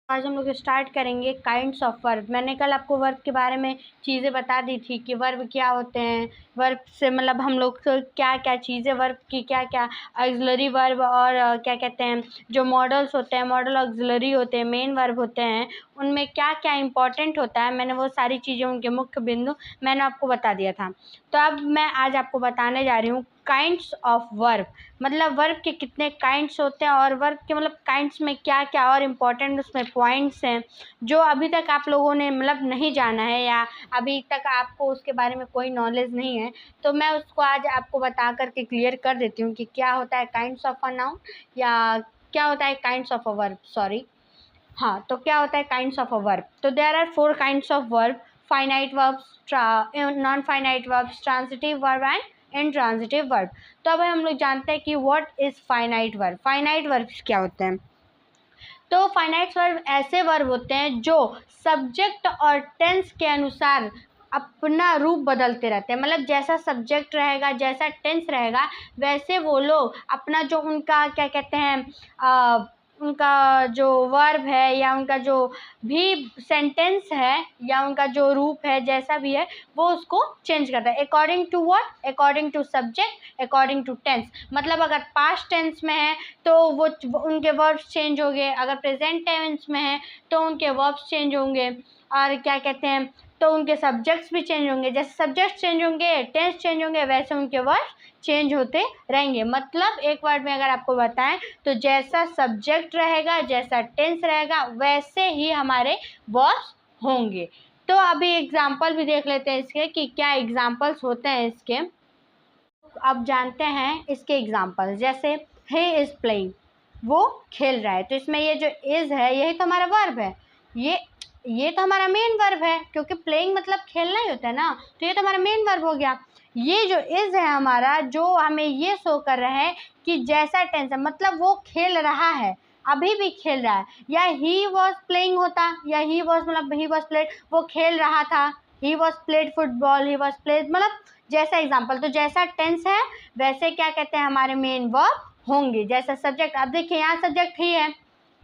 आज हम लोग स्टार्ट करेंगे काइंड्स ऑफ वर्ब। मैंने कल आपको वर्ब के बारे में चीज़ें बता दी थी कि वर्ब क्या होते हैं, वर्ब से मतलब हम लोग को क्या क्या चीज़ें, वर्ब की क्या क्या ऑक्सिलरी वर्ब और क्या कहते हैं जो मॉडल्स होते हैं, मॉडल ऑक्सिलरी होते हैं, मेन वर्ब होते हैं, उनमें क्या क्या इंपॉर्टेंट होता है। मैंने वो सारी चीज़ें, उनके मुख्य बिंदु मैंने आपको बता दिया था। तो अब मैं आज आपको बताने जा रही हूँ काइंड्स ऑफ वर्ब, मतलब वर्ब के कितने काइंड्स होते हैं और वर्ब के मतलब काइंड्स में क्या क्या और इम्पोर्टेंट उसमें पॉइंट्स हैं जो अभी तक आप लोगों ने मतलब नहीं जाना है या अभी तक आपको उसके बारे में कोई नॉलेज नहीं है। तो मैं उसको आज आपको बता करके क्लियर कर देती हूँ कि क्या होता है काइंड्स ऑफ अ नाउन या क्या होता है kinds of a verb. Sorry, हाँ, तो क्या होता है काइंड्स ऑफ अ वर्ब। तो there are 4 kinds of verb: finite verbs, non finite verbs, transitive verb and intransitive verb. तो अब हम लोग जानते हैं कि what is finite verb. Finite verbs क्या होते हैं? तो फाइनाइट वर्ब ऐसे वर्ब होते हैं जो सब्जेक्ट और टेंस के अनुसार अपना रूप बदलते रहते हैं। मतलब जैसा सब्जेक्ट रहेगा, जैसा टेंस रहेगा, वैसे वो लोग अपना जो उनका क्या कहते हैं उनका जो वर्ब है या उनका जो भी सेंटेंस है या उनका जो रूप है, जैसा भी है, वो उसको चेंज करता है according to what, according to subject, according to tense. मतलब अगर पास्ट टेंस में है तो वो उनके वर्ब्स चेंज होंगे, अगर प्रेजेंट टेंस में है तो उनके वर्ब्स चेंज होंगे, और क्या कहते हैं तो उनके सब्जेक्ट्स भी चेंज होंगे। जैसे सब्जेक्ट चेंज होंगे, टेंस चेंज होंगे, वैसे उनके वर्ब्स चेंज होते रहेंगे। मतलब एक वर्ड में अगर आपको बताएं तो जैसा सब्जेक्ट रहेगा, जैसा टेंस रहेगा, वैसे ही हमारे वर्ब्स होंगे। तो अभी एग्जाम्पल भी देख लेते हैं इसके कि क्या एग्जाम्पल्स होते हैं इसके। अब जानते हैं इसके एग्जाम्पल। जैसे he इज प्लेइंग, वो खेल रहा है। तो इसमें ये जो इज है यही तो हमारा वर्ब है, ये तो हमारा मेन वर्ब है, क्योंकि प्लेइंग मतलब खेलना ही होता है ना। तो ये तो हमारा मेन वर्ब हो गया। ये जो इज है हमारा, जो हमें ये शो कर रहा है कि जैसा टेंस है, मतलब वो खेल रहा है, अभी भी खेल रहा है। या ही वॉज प्लेइंग होता, या ही वॉज मतलब ही वॉज प्लेड, वो खेल रहा था, he was played football, he was played, मतलब जैसा एग्जाम्पल। तो जैसा टेंस है वैसे क्या कहते हैं हमारे मेन वर्ब होंगे। जैसा सब्जेक्ट, अब देखिए यहाँ सब्जेक्ट ही है,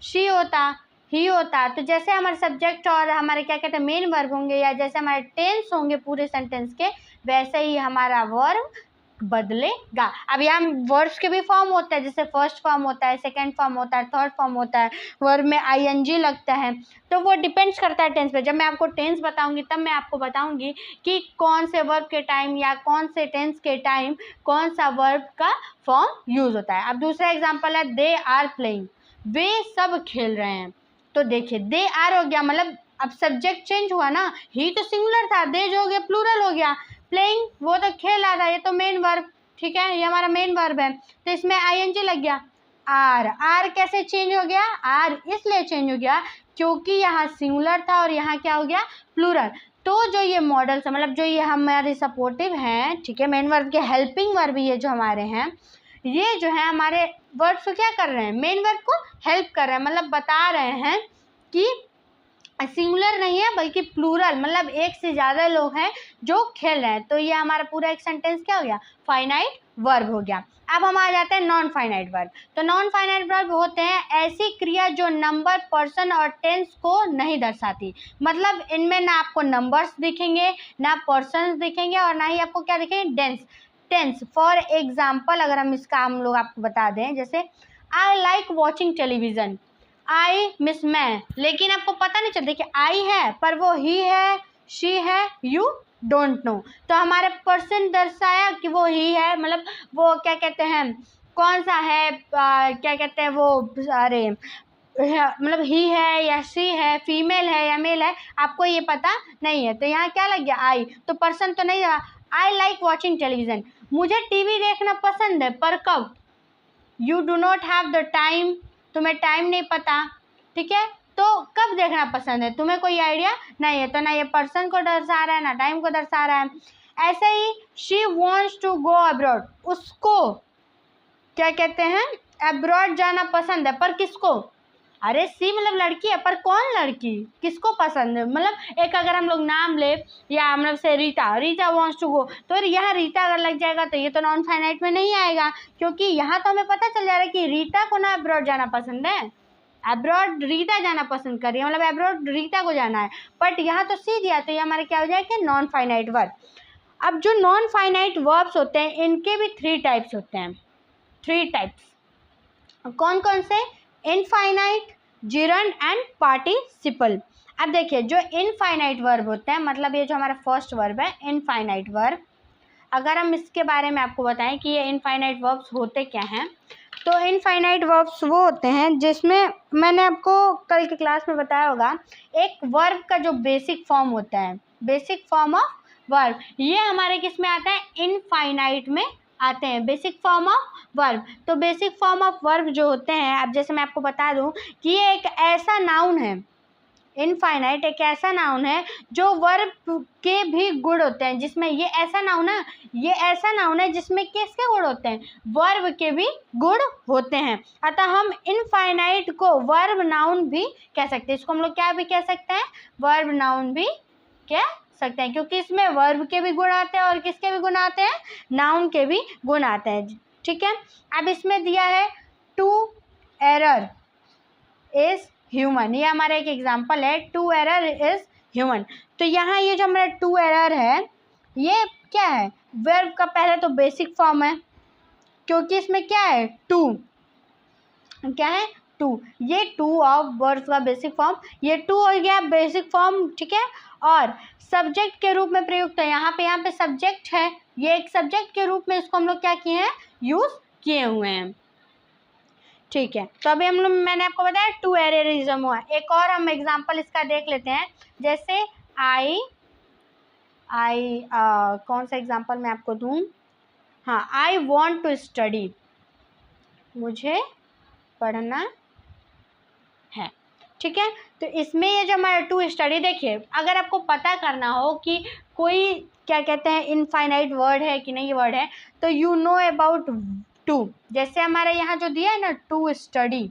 शी होता, ही होता, तो जैसे हमारे सब्जेक्ट और हमारे क्या कहते हैं मेन वर्ब होंगे, या जैसे हमारे टेंस होंगे पूरे सेंटेंस के, वैसे ही हमारा वर्ब बदलेगा। अब यहाँ वर्ब्स के भी फॉर्म होता है, जैसे फर्स्ट फॉर्म होता है, सेकंड फॉर्म होता है, थर्ड फॉर्म होता है, वर्ब में आईएनजी लगता है। तो वो डिपेंड्स करता है टेंस पे। जब मैं आपको टेंस बताऊंगी तब मैं आपको बताऊंगी कि कौन से वर्ब के टाइम या कौन से टेंस के टाइम कौन सा वर्ब का फॉर्म यूज होता है। अब दूसरा एग्जाम्पल है दे आर प्लेइंग, वे सब खेल रहे हैं। तो देखिए दे आर हो गया, मतलब अब सब्जेक्ट चेंज हुआ ना, ही तो सिंगुलर था, दे जो हो गया प्लूरल हो गया। प्लेइंग वो तो खेल रहा था, ये तो मेन वर्ब, ठीक है, ये हमारा मेन वर्ब है, तो इसमें आईएनजी लग गया। आर, आर कैसे चेंज हो गया? आर इसलिए चेंज हो गया क्योंकि यहाँ सिंगुलर था और यहाँ क्या हो गया? प्लूरल। तो जो ये मॉडल्स है, मतलब जो ये हमारे सपोर्टिव हैं, ठीक है, मेन वर्ब के हेल्पिंग वर्ब ये जो हमारे हैं, ये जो है हमारे वर्ब को क्या कर रहे हैं? मेन वर्ब को हेल्प कर रहे हैं, मतलब बता रहे हैं कि सिंगुलर नहीं है बल्कि प्लूरल, मतलब एक से ज़्यादा लोग हैं जो खेल रहे हैं। तो ये हमारा पूरा एक सेंटेंस क्या हो गया? फाइनाइट वर्ब हो गया। अब हम आ जाते हैं नॉन फाइनाइट वर्ब। तो नॉन फाइनाइट वर्ब होते हैं ऐसी क्रिया जो नंबर, पर्सन और टेंस को नहीं दर्शाती। मतलब इनमें ना आपको नंबर्स दिखेंगे, ना पर्सन्स दिखेंगे, और ना ही आपको क्या दिखेंगे? टेंस। फॉर एग्जाम्पल अगर हम लोग आपको बता दें, जैसे I like watching television, I miss मैं, लेकिन आपको पता नहीं चलता कि आई है पर वो ही है, शी है, यू डोंट नो। तो हमारे पर्सन दर्शाया कि वो ही है, मतलब वो क्या कहते हैं, कौन सा है, क्या कहते हैं वो, अरे मतलब ही है या सी है, फीमेल है या मेल है, आपको ये पता नहीं है। तो यहाँ क्या लग गया? आई, तो पर्सन तो नहीं रहा। आई लाइक वॉचिंग टेलीविजन, मुझे टीवी देखना पसंद है, पर कब? You do not have the time, तुम्हें टाइम नहीं पता, ठीक है, तो कब देखना पसंद है, तुम्हें कोई आइडिया नहीं है। तो ना ये पर्सन को दर्शा रहा है ना टाइम को दर्शा रहा है। ऐसे ही she wants to go abroad, उसको क्या कहते हैं? अब्रॉड जाना पसंद है, पर किसको? अरे सी मतलब लड़की है, पर कौन लड़की? किसको पसंद है? मतलब एक अगर हम लोग नाम ले, या मतलब से रीता वांट्स टू गो, तो यहाँ रीता अगर लग जाएगा तो ये तो नॉन फाइनाइट में नहीं आएगा, क्योंकि यहाँ तो हमें पता चल जा रहा है कि रीता को ना अब्रॉड जाना पसंद है। अब्रॉड रीता जाना पसंद कर रही है, मतलब अब्रॉड रीता को जाना है, बट यहाँ तो सी दिया, तो ये हमारा क्या हो जाएगा, नॉन फाइनाइट वर्ब। अब जो नॉन फाइनाइट वर्ब्स होते हैं इनके भी 3 टाइप्स होते हैं, 3 टाइप्स। कौन कौन से, इनफाइनाइट, जिरंड एंड पार्टिसिपल। अब देखिए जो इनफाइनाइट वर्ब होते हैं, मतलब ये जो हमारा फर्स्ट वर्ब है इनफाइनाइट वर्ब, अगर हम इसके बारे में आपको बताएं कि ये इनफाइनाइट वर्ब्स होते क्या हैं, तो इनफाइनाइट वर्ब्स वो होते हैं जिसमें मैंने आपको कल की क्लास में बताया होगा, एक वर्ब का जो बेसिक फॉर्म होता है, बेसिक फॉर्म ऑफ वर्ब, ये हमारे किस में आता है, इनफाइनाइट में आते हैं, बेसिक फॉर्म ऑफ वर्ब। तो बेसिक फॉर्म ऑफ वर्ब जो होते हैं, अब जैसे मैं आपको बता दूं कि ये एक ऐसा नाउन है, इनफाइनाइट एक ऐसा नाउन है जो वर्ब के भी गुण होते हैं, जिसमें ये ऐसा नाउन है, ये ऐसा नाउन है जिसमें किसके गुण होते हैं, वर्ब के भी गुण होते हैं। अतः हम इनफाइनाइट को वर्ब नाउन भी कह सकते हैं, इसको हम लोग क्या भी कह सकते हैं, वर्ब नाउन भी कह सकते हैं, क्योंकि इसमें वर्ब के भी गुण आते हैं और किसके भी गुण आते हैं, नाउन के भी गुण आते हैं। ठीक है, अब इसमें दिया है टू एरर इज ह्यूमन, ये हमारा एक एग्जाम्पल है, टू एरर इज ह्यूमन। तो यहाँ ये जो हमारा टू एरर है ये क्या है, वर्ब का पहले तो बेसिक फॉर्म है, क्योंकि इसमें क्या है, टू, क्या है, टू, ये टू ऑफ वर्ब का बेसिक फॉर्म, ये टू हो गया बेसिक फॉर्म। ठीक है, और सब्जेक्ट के रूप में प्रयुक्त है, यहाँ पे सब्जेक्ट है, ये एक सब्जेक्ट के रूप में इसको हम लोग क्या किए हैं, यूज किए हुए हैं। ठीक है, तो अभी हम लोग, मैंने आपको बताया टू एररिज्म हुआ। एक और हम एग्जांपल इसका देख लेते हैं, जैसे आई कौन सा एग्जांपल मैं आपको दूं, हाँ, आई वॉन्ट टू स्टडी, मुझे पढ़ना है। ठीक है, तो इसमें ये जो हमारा टू स्टडी, देखिए अगर आपको पता करना हो कि कोई क्या कहते हैं इनफाइनाइट वर्ड है कि नहीं वर्ड है, तो यू नो अबाउट टू, जैसे हमारा यहाँ जो दिया है ना टू स्टडी,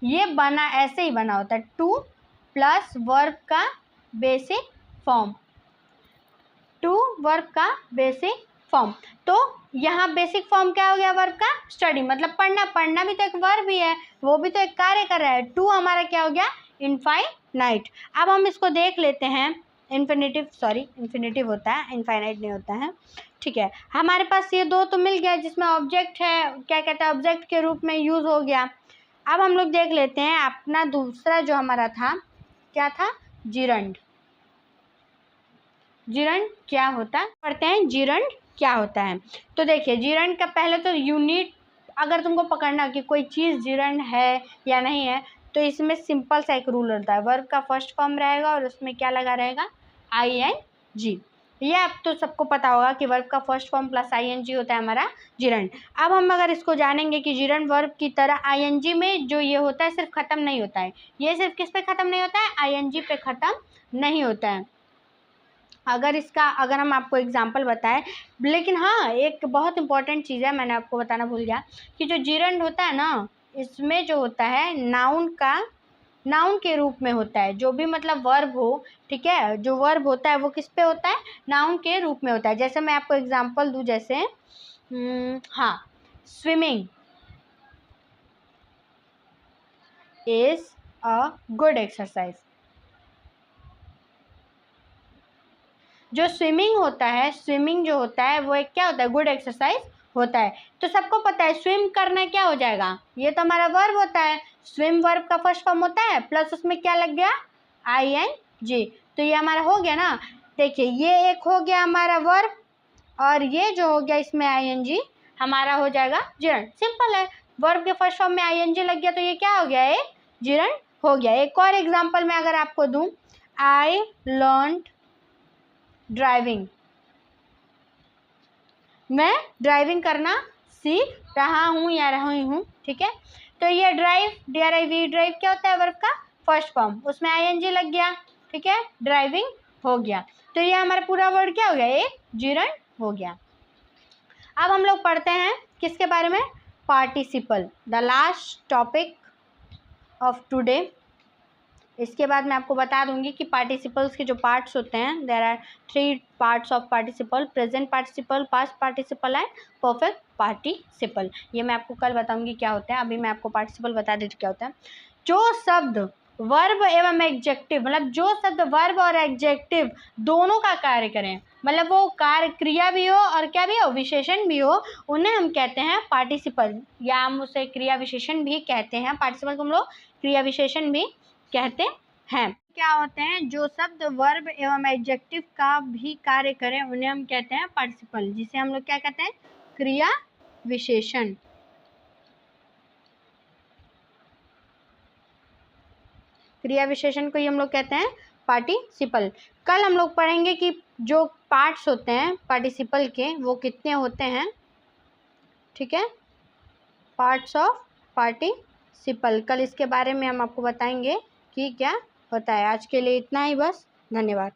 ये बना ऐसे ही बना होता है, टू प्लस वर्ब का बेसिक फॉर्म, टू वर्ब का बेसिक फॉर्म। तो यहाँ बेसिक फॉर्म क्या हो गया, वर्ब का स्टडी, मतलब पढ़ना, पढ़ना भी तो एक वर्ब ही है, वो भी तो एक कार्य कर रहा है। टू हमारा क्या हो गया, इनफाइनाइट। अब हम इसको देख लेते हैं, इन्फिनिटिव होता है, इनफाइनाइट नहीं होता है। ठीक है, हमारे पास ये दो तो मिल गया, जिसमें ऑब्जेक्ट है, क्या कहते हैं, ऑब्जेक्ट के रूप में यूज हो गया। अब हम लोग देख लेते हैं अपना दूसरा जो हमारा था, क्या था, जिरंड। जिरंड क्या होता है, पढ़ते हैं जिरंड क्या होता है। तो देखिए जिरंड का पहले तो यूनिट, अगर तुमको पकड़ना कि कोई चीज़ जिरंड है या नहीं है, तो इसमें सिंपल सा एक रूल होता है, वर्ब का फर्स्ट फॉर्म रहेगा और उसमें क्या लगा रहेगा, ING। ये आप तो सबको पता होगा कि वर्ब का फर्स्ट फॉर्म प्लस ING होता है हमारा जिरंड। अब हम अगर इसको जानेंगे कि जिरंड वर्ब की तरह ING में जो ये होता है सिर्फ ख़त्म नहीं होता है, ये सिर्फ किस पे ख़त्म नहीं होता है, ING पे ख़त्म नहीं होता है। अगर हम आपको एग्जांपल बताएं, लेकिन हाँ एक बहुत इंपॉर्टेंट चीज़ है, मैंने आपको बताना भूल गया कि जो जिरंड होता है ना, इसमें जो होता है नाउन के रूप में होता है, जो भी मतलब वर्ब हो, ठीक है, जो वर्ब होता है वो किस पे होता है, नाउन के रूप में होता है। जैसे मैं आपको एग्जांपल दूं, जैसे हाँ, swimming is a good exercise. जो स्विमिंग होता है, स्विमिंग जो होता है वो एक क्या होता है, गुड एक्सरसाइज होता है। तो सबको पता है स्विम करना क्या हो जाएगा, ये तो हमारा वर्ब होता है, स्विम वर्ब का फर्स्ट फॉर्म होता है, प्लस उसमें क्या लग गया, ING। तो ये हमारा हो गया ना, देखिए ये एक हो गया हमारा वर्ब, और ये जो हो गया इसमें ING हमारा हो जाएगा जिरंड। सिंपल है, वर्ब के फर्स्ट फॉर्म में ING लग गया तो ये क्या हो गया, एक जिरंड हो गया। एक और एग्जाम्पल मैं अगर आपको दूं, आई लर्नड ड्राइविंग, मैं ड्राइविंग करना सीख रहा हूँ या रही हूँ। ठीक है, तो ये ड्राइव, DRIV, ड्राइव क्या होता है, वर्ब का फर्स्ट फॉर्म, उसमें ING लग गया। ठीक है, ड्राइविंग हो गया, तो ये हमारा पूरा वर्ड क्या हो गया, एक जिरंड हो गया। अब हम लोग पढ़ते हैं किसके बारे में, participle. The last topic of today इसके बाद मैं आपको बता दूंगी कि पार्टिसिपल्स के जो पार्ट्स होते हैं, there are 3 parts of participle, present participle, past participle and perfect participle. ये मैं आपको कल बताऊंगी क्या होता है। अभी मैं आपको पार्टिसिपल बता देती हूँ क्या होता है। जो शब्द वर्ब एवं एडजेक्टिव, मतलब जो शब्द वर्ब और एडजेक्टिव दोनों का कार्य करें, मतलब वो कार्य क्रिया भी हो और क्या भी हो, विशेषण भी हो, उन्हें हम कहते हैं पार्टिसिपल, या हम उसे क्रिया विशेषण भी कहते हैं। पार्टिसिपल को हम लोग क्रिया विशेषण भी कहते हैं। क्या होते हैं, जो शब्द वर्ब एवं एडजेक्टिव का भी कार्य करें उन्हें हम कहते हैं पार्टिसिपल, जिसे हम लोग क्या कहते हैं, क्रिया विशेषण। क्रिया विशेषण को ही हम लोग कहते हैं पार्टिसिपल। कल हम लोग पढ़ेंगे कि जो पार्ट्स होते हैं पार्टिसिपल के वो कितने होते हैं, ठीक है, पार्ट्स ऑफ पार्टिसिपल। कल इसके बारे में हम आपको बताएंगे कि क्या होता है। आज के लिए इतना ही बस, धन्यवाद।